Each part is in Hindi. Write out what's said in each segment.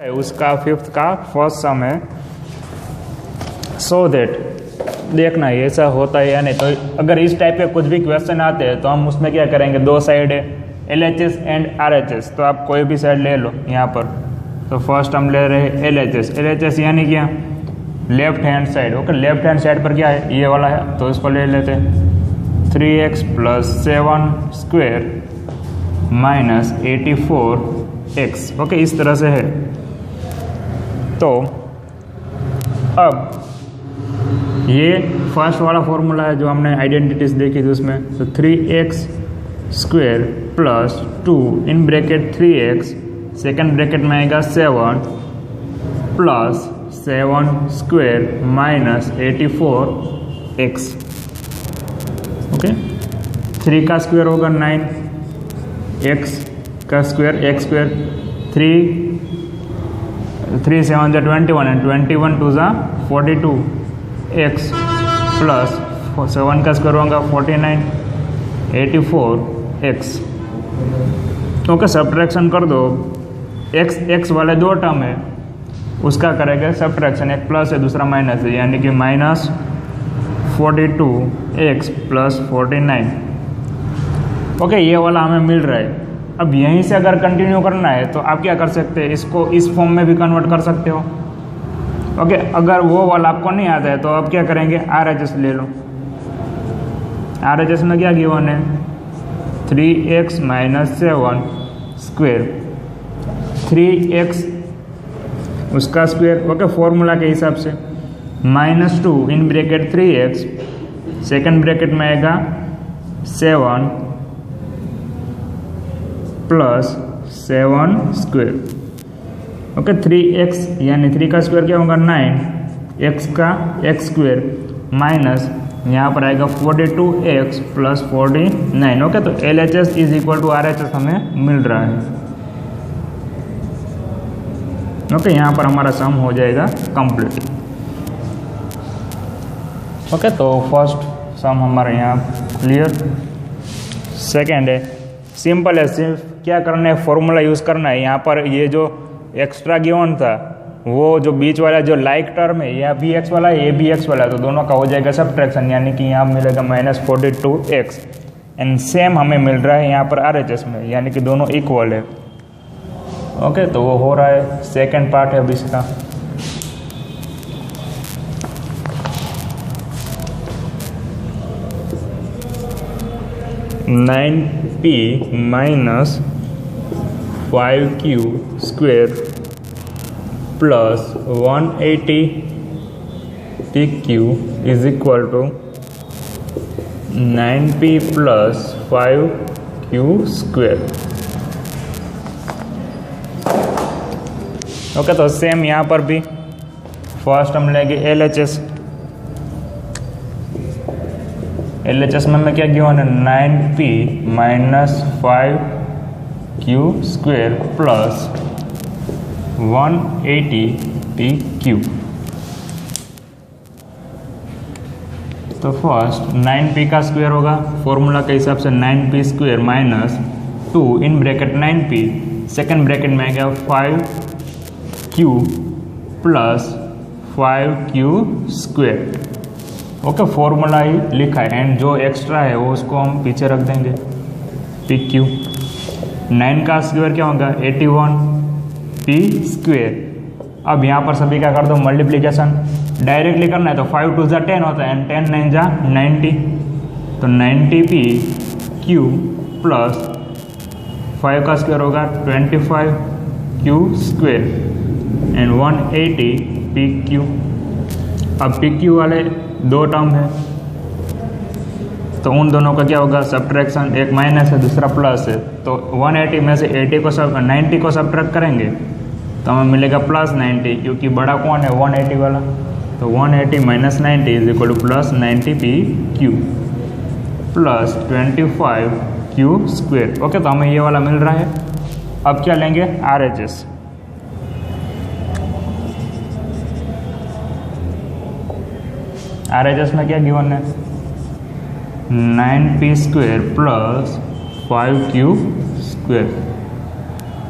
है उसका फिफ्थ का फर्स्ट सम है। सो दैट देखना है ऐसा होता है या नहीं। तो अगर इस टाइप के कुछ भी क्वेश्चन आते हैं तो हम उसमें क्या करेंगे, दो साइड है LHS एंड RHS, तो आप कोई भी साइड ले लो यहाँ पर। तो फर्स्ट हम ले रहे हैं LHS यानी क्या, left hand side. Okay, left hand side पर क्या है, ये वाला है, तो इसको ले लेते हैं 3x + 7 square minus 84x। Okay, इस तरह से है। तो अब ये फर्स्ट वाला फॉर्मूला है जो हमने आइडेंटिटीज देखी थी उसमें। तो 3x square plus 2 in bracket 3x, second bracket में आएगा 7 plus 7 square minus 84x। Okay, 3 का स्क्वायर होगा 9, x का square x square 3 7 21 and 21 2 42 x plus 7 का स्क्वायर होगा 49 84 x। ओके, सब्ट्रैक्शन कर दो। x वाले दो टर्म है उसका करेंगे सब्ट्रैक्शन, एक प्लस है दूसरा माइनस है, यानी कि माइनस 42x प्लस 49। ओके, ये वाला हमें मिल रहा है। अब यहीं से अगर कंटिन्यू करना है तो आप क्या कर सकते हैं, इसको इस फॉर्म में भी कन्वर्ट कर सकते हो। ओके, अगर वो वाला आपको नहीं आता है तो आप क्या करेंगे, RHS ले लो। RHS में क्या गिवन है, 3x - 7 स्क्वायर, 3x उसका स्क्वायर। ओके, फॉर्मूला के हिसाब से -2 in bracket 3x, second bracket में आएगा 7 प्लस 7 स्क्वायर। ओके, 3x यानी 3 का स्क्वायर क्या होगा 9, x का x स्क्वायर माइनस यहाँ पर आएगा 42x प्लस 49। ओके, तो LHS is equal to RHS हमें मिल रहा है। ओके, यहाँ पर हमारा सम हो जाएगा कंप्लीट। ओके, तो फर्स्ट सम हमारा यहाँ क्लियर। सेकेंड है सिंपल है, सिर्फ क्या करना है, फॉर्मूला यूज़ करना है। यहाँ पर ये जो एक्स्ट्रा गिवन था वो जो बीच वाला जो लाइक टर्म है, यह भी x वाला है, ये भी x वाला है, तो दोनों का हो जाएगा सब्ट्रैक्शन, यानी कि यहाँ मिलेगा -42x। एंड सेम हमें मिल रहा है यहाँ पर RHS में, यानी कि दोनों इक्वल है। ओके, तो वो हो रहा है। सेकेंड पार्ट है अब इसका। (9p - 5q square plus 180 pq is equal to 9p plus 5q square. Okay, तो सेम यहाँ पर भी फर्स्ट हम लेंगे LHS में क्या गिवन है, 9p - 5q square plus 180 pq। तो फर्स्ट 9p का स्क्वायर होगा, फॉर्मूला के हिसाब से 9p square minus 2 in bracket 9p, second bracket में आएगा 5q plus 5q square. Okay, formula ही लिखा है एंड जो एक्स्ट्रा है वो उसको हम पीछे रख देंगे, pq। 9 का स्क्वायर क्या होगा 81 p स्क्वायर। अब यहाँ पर सभी का कर दो मल्टीप्लीकेशन, डायरेक्टली करना है तो 5 2 × 10 होता है एंड 10 9 × 90, तो 90p q प्लस 5 का स्क्वायर होगा 25q स्क्वायर एंड 180 pq। अब pq वाले दो टर्म है तो उन दोनों का क्या होगा सब्ट्रैक्शन, एक माइनस है दूसरा प्लस है, तो 180 में से 90 को सब्ट्रैक्ट करेंगे तो हमें मिलेगा +90, क्योंकि बड़ा कौन है 180 वाला, तो 180 - 90 is equal two plus 90pq plus 25q square. Okay, तो हमें ये वाला मिल रहा है। अब क्या लेंगे RHS। RHS में क्या गिवन है, 9p square plus 5q square.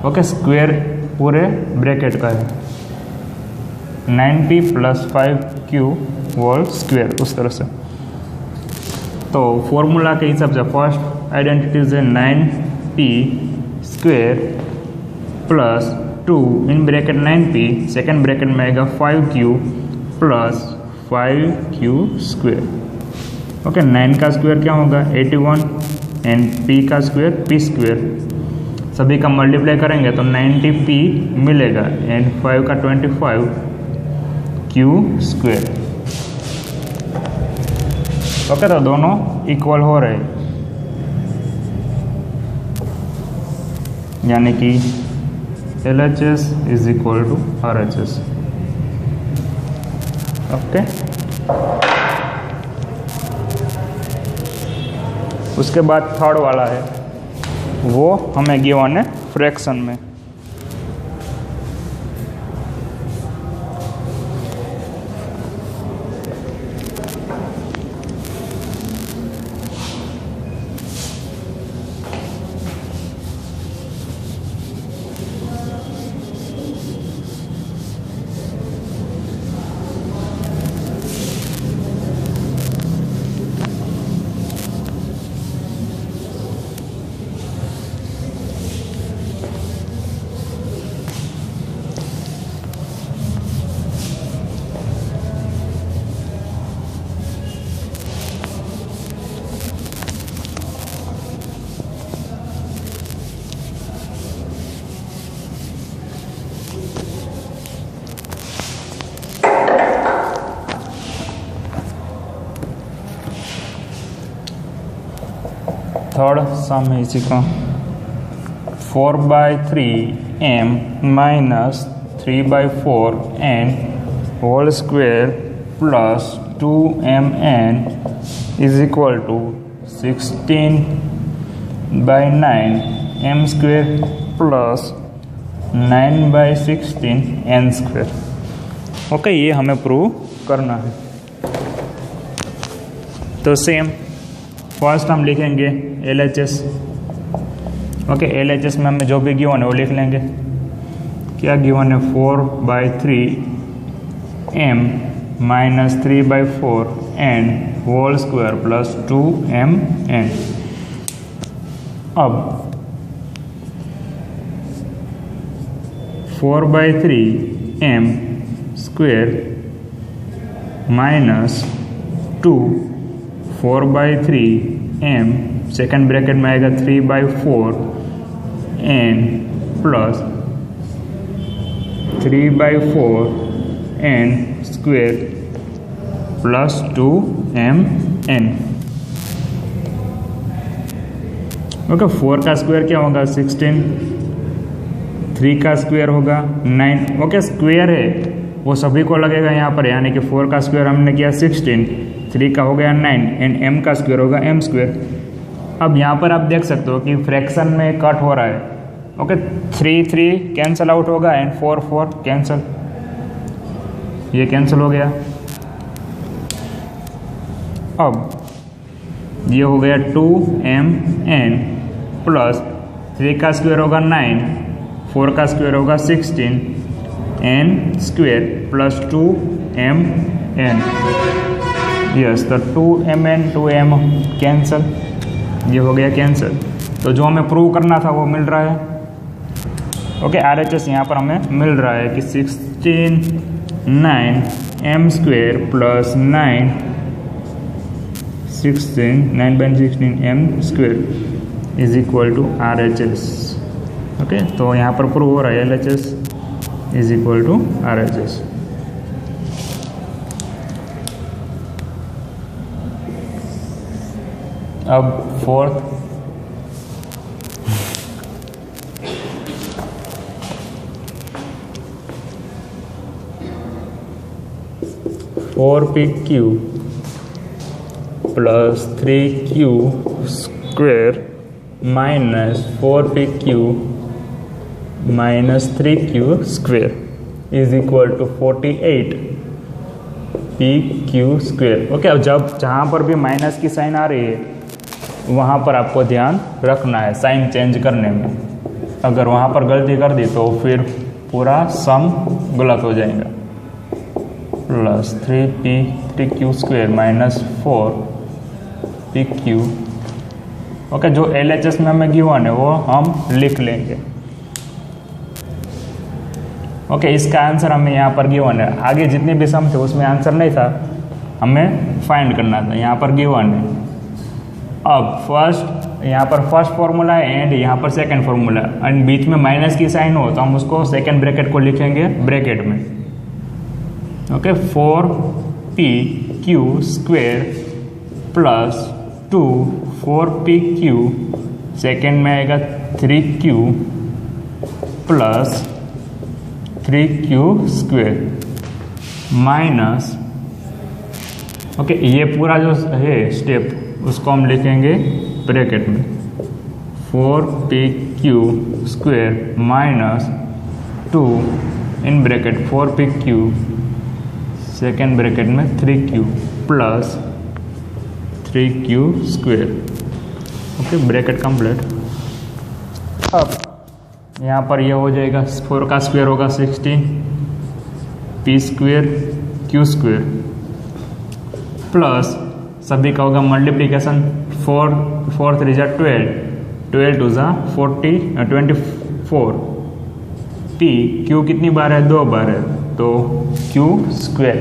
Okay, square पूरे ब्रैकेट का है 9p + 5q होल स्क्वायर, उस तरह से। तो फॉर्मूला के हिसाब से फर्स्ट आइडेंटिटीज है 9p square plus 2 in bracket 9p, second bracket में आएगा 5q plus 5q square. Okay, 9 का स्क्वायर क्या होगा 81 एंड p का स्क्वायर p स्क्वायर, सभी का मल्टीप्लाई करेंगे तो 90p मिलेगा एंड 5 का 25q स्क्वायर। ओके, तो दोनों इक्वल हो रहे, यानी कि LHS is equal to RHS। Okay, उसके बाद थर्ड वाला है, वो हमें गिवन है फ्रैक्शन में। थर्ड सम है इसी का 4/3m minus 3/4 n whole square plus 2mn is equal to 16/9 m square plus 9/16 n square. Okay, ये हमें प्रूव करना है। तो सेम फर्स्ट हम लिखेंगे LHS। ओके, LHS में हमें जो भी गिवन है वो लिख लेंगे। क्या गिवन है 4/3m minus 3/4 n whole square plus 2mn। अब 4/3m square minus 2 4/3m, second bracket में आएगा 3/4 n plus 3/4 n square plus 2mn। Okay, 4 का स्क्वायर क्या होगा 16, 3 का स्क्वायर होगा 9। ओके, स्क्वायर है वो सभी को लगेगा यहाँ पर, यानी कि 4 का स्क्वायर हमने किया 16, 3 का हो गया 9 एंड m का स्क्वायर होगा m स्क्वायर। अब यहाँ पर आप देख सकते हो कि फ्रैक्शन में कट हो रहा है। ओके, 3 कैंसिल आउट होगा एंड 4 कैंसिल, ये कैंसिल हो गया। अब ये हो गया 2mn प्लस 3 का स्क्वायर होगा 9, 4 का स्क्वायर होगा 16 n square plus 2mn। Yes, तो 2mn 2m कैंसिल, ये हो गया कैंसिल। तो जो हमें प्रूव करना था वो मिल रहा है। ओके, RHS यहाँ पर हमें मिल रहा है कि 16 9m square plus 9/16 m square is equal to RHS। Okay, तो यहाँ पर प्रूव हो रहा है LHS is equal to RHS। अब fourth 4pq plus 3q square minus 4pq minus 3q square is equal to 48pq square. Okay, अब जहाँ पर भी माइनस की साइन आ रही है वहाँ पर आपको ध्यान रखना है साइन चेंज करने में। अगर वहाँ पर गलती कर दी तो फिर पूरा सम गलत हो जाएगा। Plus 3p square minus 4pq। Okay, जो LHS में हमें गिवन है वो हम लिख लेंगे। ओके, इसका आंसर हमें यहाँ पर गिवन है। आगे जितने भी सम थे उसमें आंसर नहीं था, हमें फाइंड करना था। यहाँ पर गिवन है। अब यहाँ पर फर्स्ट फॉर्मूला है एंड यहाँ पर सेकंड फॉर्मूला है, एंड बीच में माइनस की साइन हो तो हम उसको सेकंड ब्रैकेट को लिखेंगे ब्रैकेट में। Okay, 4pq square plus 4pq, second में आएगा 3q plus 3q square minus, okay, ये पूरा जो है स्टेप उसको हम लिखेंगे ब्रैकेट में 4pq square minus 2 in bracket 4pq, second bracket में 3q plus 3q square. Okay, bracket complete. अब यहाँ पर ये हो जाएगा 4 का स्क्वायर होगा 16p square q square plus सभी का होगा मल्टीप्लीकेशन 4 3 जा 12 2 जा 24 p q कितनी बार है, 2 बार है, तो q square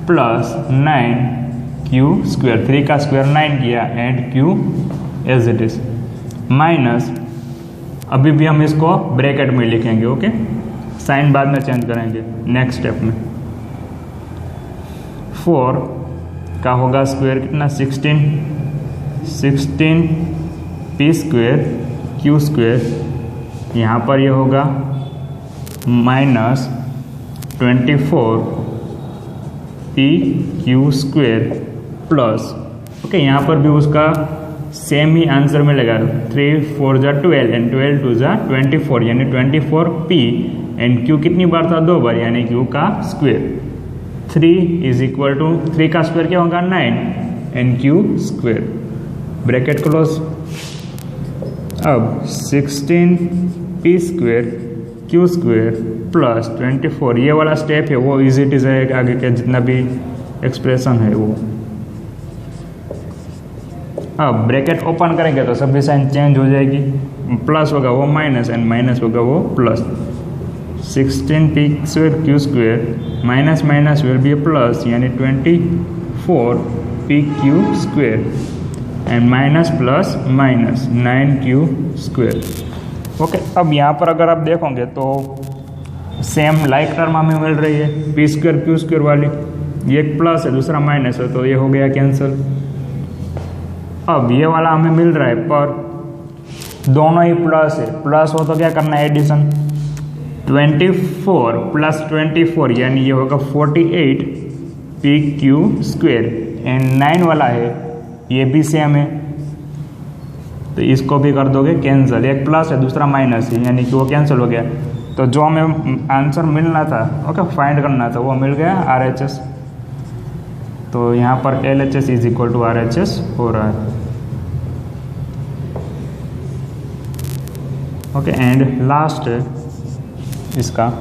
plus 9q square, 3 का स्क्वायर 9 किया and q as it is minus, अभी भी हम इसको ब्रैकेट में लिखेंगे। ओके, साइन बाद में चेंज करेंगे नेक्स्ट स्टेप में। 4 का होगा स्क्वायर कितना 16p स्क्वायर q स्क्वायर, यहाँ पर ये होगा minus 24pq square plus, okay, यहाँ पर भी उसका सेम ही आंसर मिलेगा। 3 4 जा 12 एंड 12 2 जा 24 यानी 24p एंड q कितनी बार था, 2 बार, यानी q का स्क्वायर 3 इज इक्वल टू 3 का स्क्वायर क्या होगा 9 and q square, bracket close. अब 16p square q square plus 24, ये वाला स्टेप है वो इजी इट जाएगा, आगे का जितना भी एक्सप्रेशन है वो। अब ब्रैकेट ओपन करेंगे तो सभी साइन चेंज हो जाएगी, प्लस होगा वो माइनस एंड माइनस होगा वो plus. 16p square q square minus minus will be plus, यानी 24pq square and minus plus minus 9q square. Okay, अब यहाँ पर अगर आप देखोगे तो सेम लाइक टर्म हमें मिल रही है, p स्क्वायर q स्क्वायर वाली, ये एक प्लस है दूसरा माइनस है तो ये हो गया कैंसिल। अब ये वाला हमें मिल रहा है पर दोनों ही प्लस है, प्लस हो तो क्या करना है एडिशन, 24 प्लस 24 यानी ये होगा 48pq स्क्वायर एंड 9 वाला है ये भी सेम है तो इसको भी कर दोगे कैंसिल, एक प्लस है दूसरा माइनस है यानी कि वो कैंसिल हो गया। तो जो हमें आंसर मिलना था, ओके, फाइंड करना था, वो मिल गया RHS। तो यहाँ पर LHS is equal to RHS हो रहा है। ओके, एंड लास्ट है इसका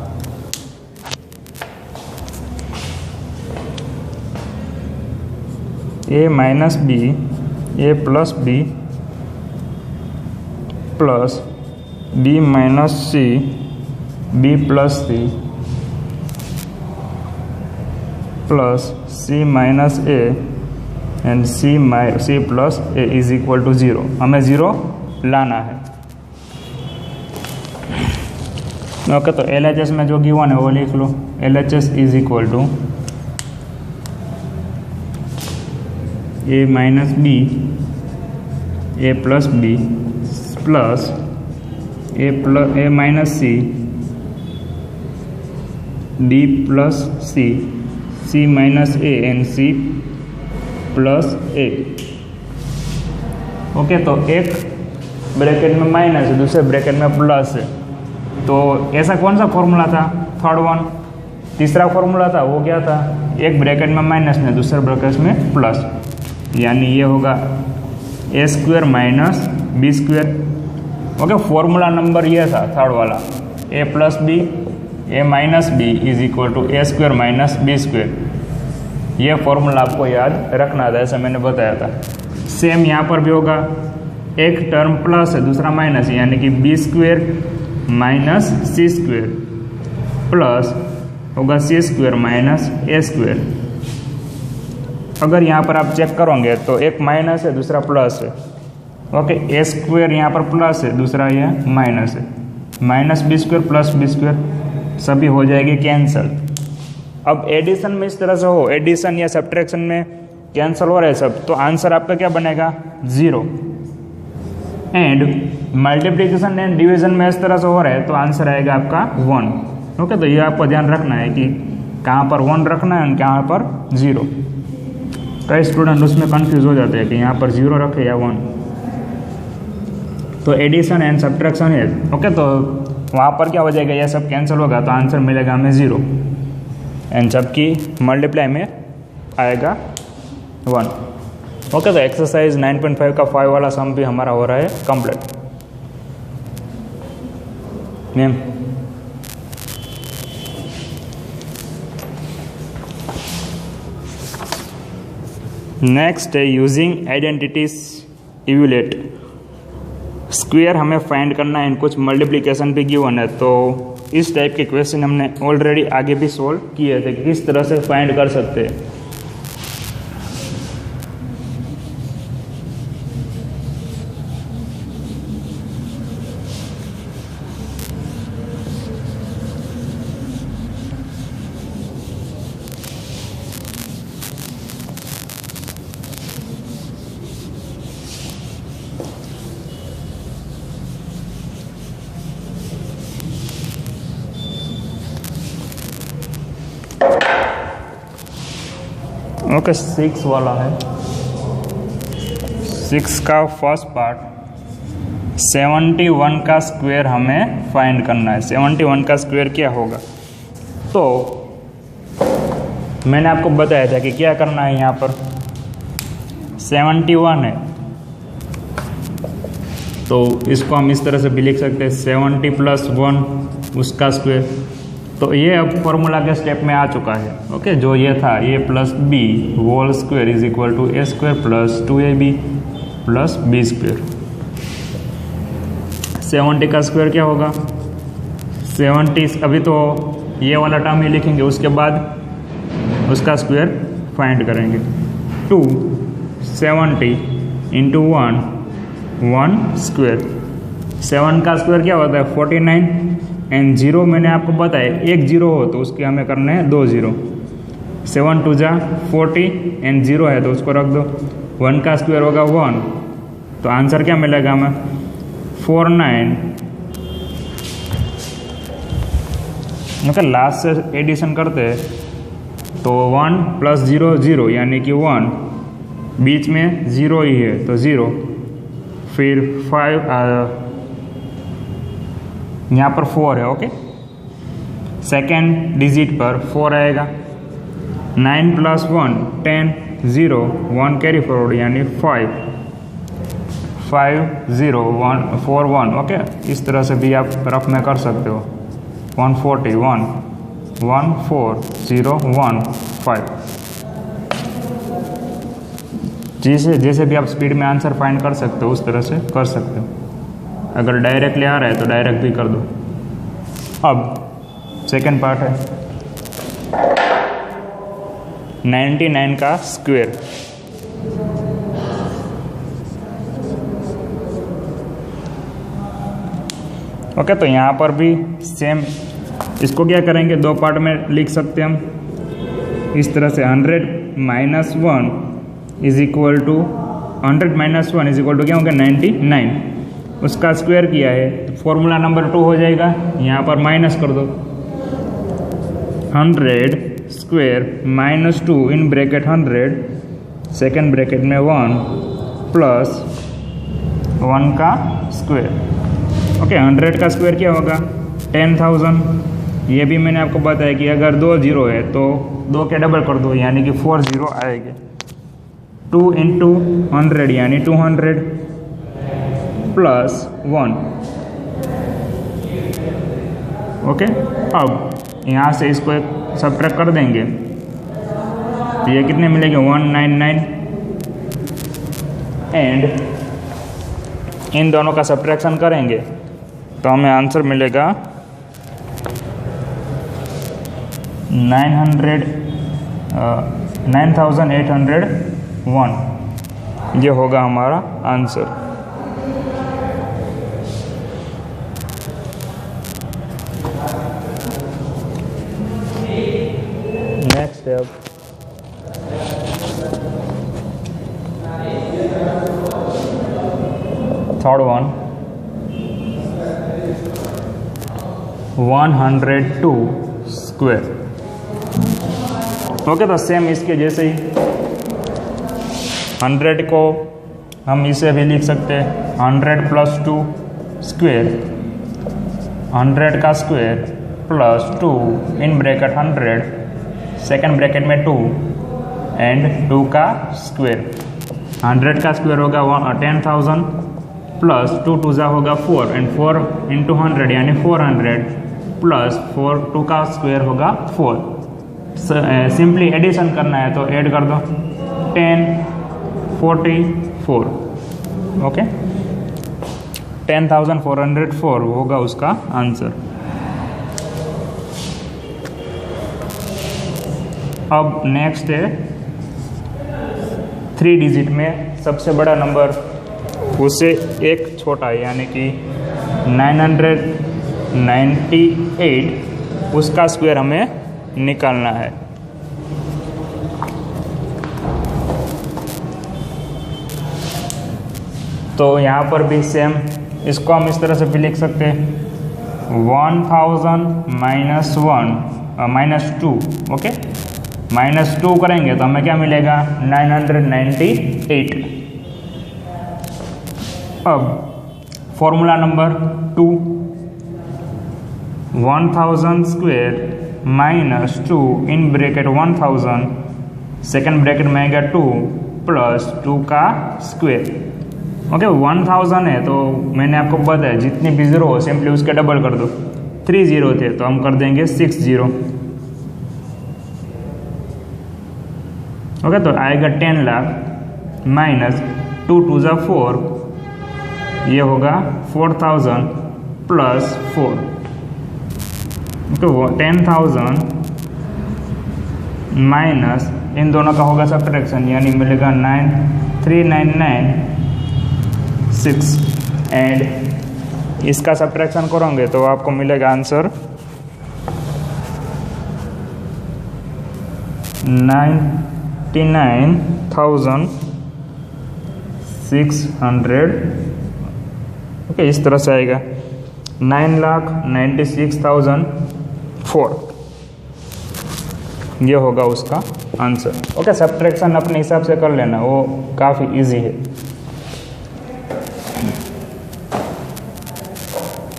a minus b a plus b plus b minus c b plus c plus c minus a and c plus a is equal to 0। हमें 0 लाना है। ओके, तो LHS में जो गिवन है वो लिख लो। LHS is equal to a minus b a plus b plus a minus c d plus c minus a and c plus a। Okay, तो एक ब्रैकेट में माइनस है दूसरे ब्रैकेट में प्लस है, तो ऐसा कौन सा फॉर्मूला था, थर्ड वन। तीसरा फॉर्मूला था वो क्या था, एक ब्रैकेट में माइनस ने दूसरे ब्रैकेट में प्लस, यानी ये होगा a square minus b square. Okay, formula number ये था थर्ड वाला, A plus B A minus B is equal to A square minus B square. ये फॉर्मूला आपको याद रखना था, ऐसा मैंने बताया था। सेम यहाँ पर भी होगा, एक टर्म प्लस है दूसरा माइनस है, यानी कि बी स्क्वायर माइनस सी स्क्वायर प्लस होगा सी स्क्वायर माइनस ए स्क्वायर। अगर यहाँ पर आप चेक करोगे तो एक माइनस है दूसरा प्लस है, ओके। ए स्क्वायर यहाँ पर प्लस है दूसरा ये माइनस है, minus B square plus b square सभी हो जाएगी कैंसल। अब एडिशन में इस तरह से हो, एडिशन या सब्ट्रैक्शन में कैंसिल हो रहा है सब, तो आंसर आपका क्या बनेगा 0। एंड मल्टीप्लिकेशन एंड डिवीजन में इस तरह से हो रहा है तो आंसर आएगा आपका 1, ओके। तो ये आपको ध्यान रखना है कि कहाँ पर 1 रखना है और कहाँ पर 0। कई स्टूडेंट उसमें कंफ्यूज हो जाते हैं कि यहाँ पर 0 रखे या 1। तो एडिशन एंड सब्ट्रैक्शन है, ओके। तो वहाँ पर क्या हो जाएगा, ये सब कैंसिल होगा तो आंसर मिलेगा हमें 0, एंड जबकि मल्टीप्लाई में आएगा 1, ओके। तो एक्सरसाइज 9.5 का 5 वाला सम भी हमारा हो रहा है कंप्लीट। मैम नेक्स्ट है यूजिंग आइडेंटिटीज इवैल्यूएट। स्क्वायर हमें फाइंड करना है, कुछ मल्टीप्लिकेशन भी गिवन है, तो इस टाइप के क्वेश्चन हमने ऑलरेडी आगे भी सोल्व किए थे कि किस तरह से फाइंड कर सकते हैं। ओके 6 वाला है। 6 का फर्स्ट पार्ट 71 का स्क्वायर हमें फाइंड करना है। 71 का स्क्वायर क्या होगा, तो मैंने आपको बताया था कि क्या करना है। यहाँ पर 71 है तो इसको हम इस तरह से भी लिख सकते हैं 70 + 1 उसका स्क्वायर। तो ये अब फॉर्मूला के स्टेप में आ चुका है, ओके। जो ये था a + b whole square is equal to a square plus 2ab plus b square. 70 का स्क्वायर क्या होगा, 70 अभी तो ये वाला टर्म ही लिखेंगे, उसके बाद उसका स्क्वायर फाइंड करेंगे। 270 × 1 स्क्वायर। 7 का स्क्वायर क्या होता है 49, एंड 0 मैंने आपको बताया एक 0 हो तो उसके हमें करने हैं 2 0। 7 × 2 = 40 एंड 0 है तो उसको रख दो। 1 का स्क्वायर होगा 1, तो आंसर क्या मिलेगा हमें 49। मतलब लास्ट से एडिशन करते हैं तो 1 + 0 0 यानी कि 1, बीच में 0 ही है तो 0, फिर 5 यहाँ पर 4 है, ओके। सेकेंड डिजिट पर 4 आएगा। 9 + 1 10 0 1 कैरी फॉरवर्ड यानी 5 0 1 4 1, ओके। इस तरह से भी आप रफ में कर सकते हो। 140 1 1 4 0 1 5। जैसे भी आप स्पीड में आंसर फाइंड कर सकते हो उस तरह से कर सकते हो। अगर डायरेक्टली आ रहा है तो डायरेक्ट भी कर दो। अब सेकंड पार्ट है 99 का स्क्वायर। ओके, तो यहाँ पर भी सेम, इसको क्या करेंगे 2 पार्ट में लिख सकते हैं हम इस तरह से। 100 - 1 is equal to 100 - 1 is equal to क्या होगा 99। उसका स्क्वायर किया है तो फॉर्मूला नंबर 2 हो जाएगा, यहाँ पर माइनस कर दो। 100 square minus 2 in bracket 100 second bracket में 1 प्लस 1 का स्क्वायर। ओके, 100 का स्क्वायर क्या होगा 10,000। ये भी मैंने आपको बताया कि अगर 2 0 है तो 2 के डबल कर दो यानी कि 4 0 आएंगे। 2 × 100 यानी 200 प्लस 1 ओके, अब यहाँ से इसको एक सब्ट्रैक्ट कर देंगे तो ये कितने मिलेंगे 199 एंड इन दोनों का सब्ट्रैक्शन करेंगे तो हमें आंसर मिलेगा 9801। ये होगा हमारा answer. Next step, third one 102 square. Okay, तो सेम इसके जैसे ही 100 को हम इसे भी लिख सकते हैं 100 + 2 स्क्वायर, 100 का square plus 2 in bracket 100 second bracket में 2 एंड 2 का स्क्वायर। 100 का स्क्वायर होगा 10,000 प्लस 2 2 होगा 4 एंड 4 इंटू 100 यानी 400 प्लस 2 का स्क्वायर होगा 4। सिंपली एडिशन करना है तो ऐड कर दो 10 44। ओके, 10,404 होगा उसका आंसर। अब नेक्स्ट है 3 डिजिट में सबसे बड़ा नंबर उससे एक छोटा यानी कि 998 उसका स्क्वायर हमें निकालना है। तो यहाँ पर भी सेम इसको हम इस तरह से भी लिख सकते हैं 1000 -2। ओके, -2 करेंगे तो हमें क्या मिलेगा 998। अब formula number 2 1000 square -2 in bracket 1000 second bracket में आएगा 2 प्लस 2 का स्क्वायर। ओके, 1000 है तो मैंने आपको बताया जितने भी जीरो हो सिंपली उसके डबल कर दो। 3 0 थे तो हम कर देंगे 6 0। ओके, तो आएगा 10 लाख माइनस 2 2 4, ये होगा 4000 प्लस 4। तो 10,000 माइनस इन दोनों का होगा सब्ट्रैक्शन यानी मिलेगा 3996 एंड इसका सब्ट्रैक्शन करोगे तो आपको मिलेगा आंसर 99,600। ओके, इस तरह से आएगा 9,96,004। ये होगा उसका आंसर। ओके, सब्ट्रैक्शन अपने हिसाब से कर लेना, वो काफ़ी इजी है।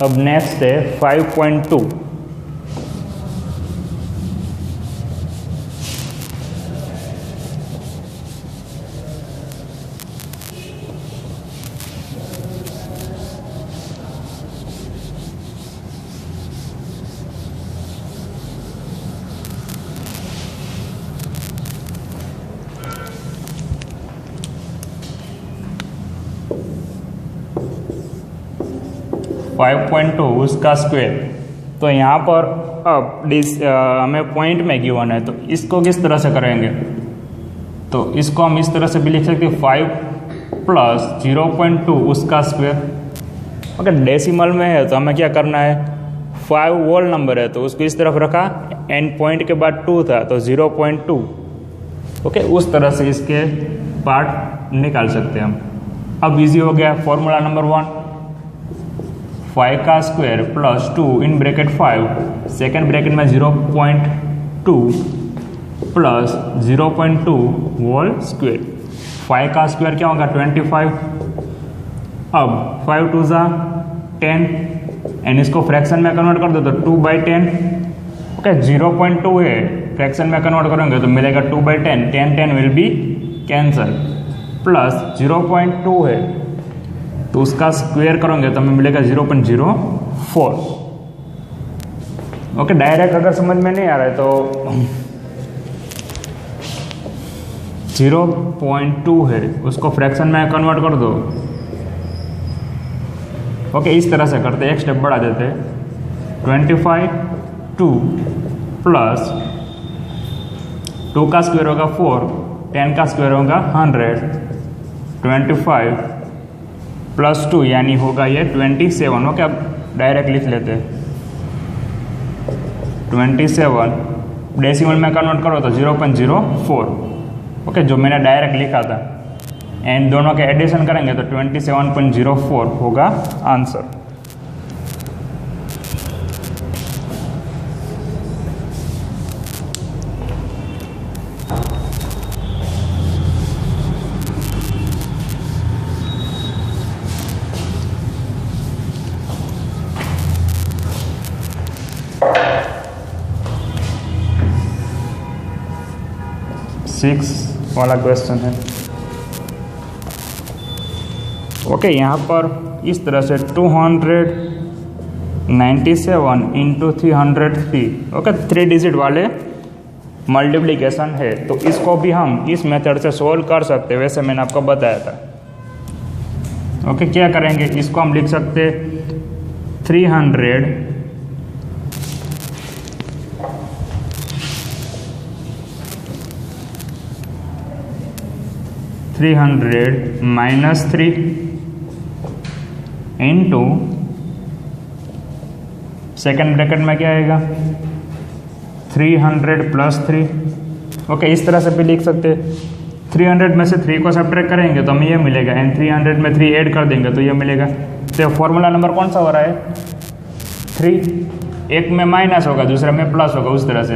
अब नेक्स्ट है 5.2। 5.2 उसका स्क्वायर। तो यहाँ पर अब हमें पॉइंट में गिवन है तो इसको किस तरह से करेंगे, तो इसको हम इस तरह से भी लिख सकते हैं 5 + 0.2 उसका स्क्वायर। अगर डेसिमल में है तो हमें क्या करना है, 5 होल नंबर है तो उसको इस तरफ रखा, एंड पॉइंट के बाद 2 था तो 0.2। ओके, उस तरह से इसके पार्ट निकाल सकते हैं हम। अब इजी हो गया। फॉर्मूला नंबर 1 5 का square plus 2 in bracket 5 second bracket में 0.2 प्लस 0.2 होल स्क्वायर। 5 का स्क्वायर क्या होगा 25। अब 5 2 10 एंड इसको फ्रैक्शन में कन्वर्ट कर दो तो 2/10। ओके, 0.2 है, फ्रैक्शन में कन्वर्ट करेंगे तो मिलेगा 2/10। 10 विल बी कैंसल, प्लस 0.2 है तो उसका स्क्वायर करोगे तो हमें मिलेगा 0.04। ओके, डायरेक्ट अगर समझ में नहीं आ रहा है तो 0.2 है, उसको फ्रैक्शन में कन्वर्ट कर दो। ओके, इस तरह से करते, एक स्टेप बढ़ा देते। 25 2 प्लस 2 का स्क्वायर होगा 4, 10 का स्क्वायर होगा 100, 25 प्लस 2 यानी होगा ये 27। ओके, अब डायरेक्ट लिख लेते। 27 डेसिमल में कन्वर्ट करो तो 0.04। ओके, जो मैंने डायरेक्ट लिखा था, एंड दोनों के एडिशन करेंगे तो 27.04 होगा आंसर। सिक्स वाला क्वेश्चन है। ओके, यहाँ पर इस तरह से 297 इंटू 303। ओके, 3 डिजिट वाले मल्टीप्लिकेशन है, तो इसको भी हम इस मेथड से सोल्व कर सकते हैं, वैसे मैंने आपको बताया था। ओके, क्या करेंगे, इसको हम लिख सकते 300 माइनस 3 इंटू सेकेंड ब्रैकेट में क्या आएगा 300 प्लस 3। ओके, इस तरह से भी लिख सकते। 300 में से 3 को सब्ट्रैक्ट करेंगे तो हमें ये मिलेगा, एंड 300 में 3 ऐड कर देंगे तो ये मिलेगा। तो फॉर्मूला नंबर कौन सा हो रहा है 3, एक में माइनस होगा दूसरे में प्लस होगा, उस तरह से।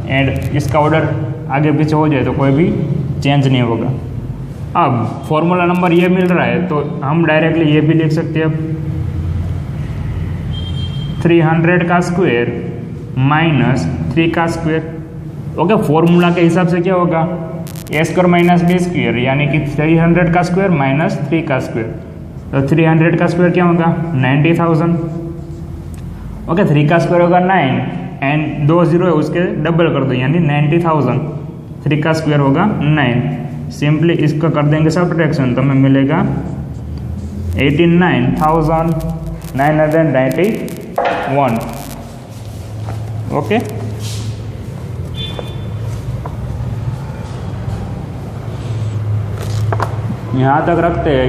एंड इसका ऑर्डर आगे पीछे हो जाए तो कोई भी चेंज नहीं होगा। अब फॉर्मूला नंबर ये मिल रहा है तो हम डायरेक्टली ये भी लिख सकते हैं, 300 का स्क्वायर माइनस 3 का स्क्वायर। ओके, फॉर्मूला के हिसाब से क्या होगा ए स्क्वायर माइनस बी स्क्वायर, यानी कि 300 का स्क्वायर माइनस 3 का स्क्वायर। तो 300 का स्क्वायर क्या होगा 90,000। ओके, 3 का स्क्वायर होगा 9, एंड 2 0 है उसके डबल कर दो यानी 90,000। 3 का स्क्वायर होगा 9। सिंपली इसका कर देंगे सब्ट्रैक्शन तो हमें मिलेगा 89,991। ओके, यहाँ तक रखते हैं।